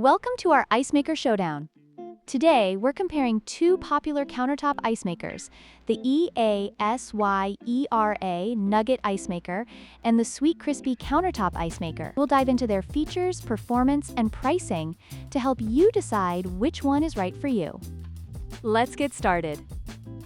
Welcome to our Ice Maker Showdown. Today, we're comparing two popular countertop ice makers, the EASYERA Nugget Ice Maker and the Sweetcrispy Countertop Ice Maker. We'll dive into their features, performance, and pricing to help you decide which one is right for you. Let's get started.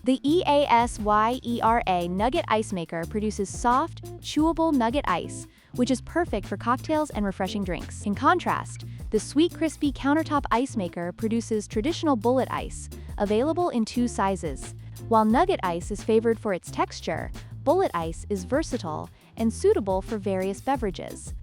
The EASYERA Nugget Ice Maker produces soft, chewable nugget ice, which is perfect for cocktails and refreshing drinks. In contrast, the Sweetcrispy Countertop Ice Maker produces traditional bullet ice, available in two sizes. While nugget ice is favored for its texture, bullet ice is versatile and suitable for various beverages.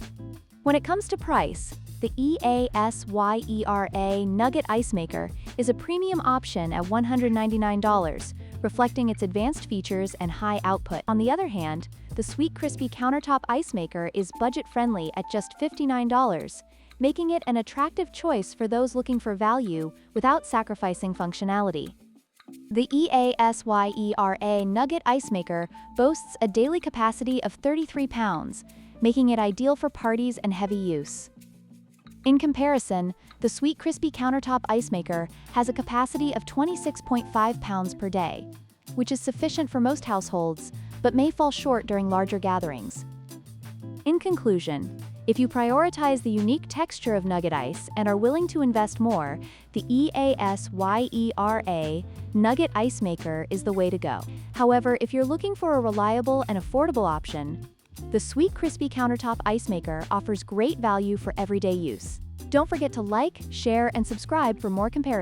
When it comes to price, the EASYERA Nugget Ice Maker is a premium option at $199, reflecting its advanced features and high output. On the other hand, the Sweetcrispy Countertop Ice Maker is budget-friendly at just $59, making it an attractive choice for those looking for value without sacrificing functionality. The EASYERA Nugget Ice Maker boasts a daily capacity of 33 pounds, making it ideal for parties and heavy use. In comparison, the Sweetcrispy Countertop Ice Maker has a capacity of 26.5 pounds per day, which is sufficient for most households, but may fall short during larger gatherings. In conclusion, if you prioritize the unique texture of nugget ice and are willing to invest more, the EASYERA Nugget Ice Maker is the way to go. However, if you're looking for a reliable and affordable option, the Sweetcrispy Countertop Ice Maker offers great value for everyday use. Don't forget to like, share, and subscribe for more comparisons.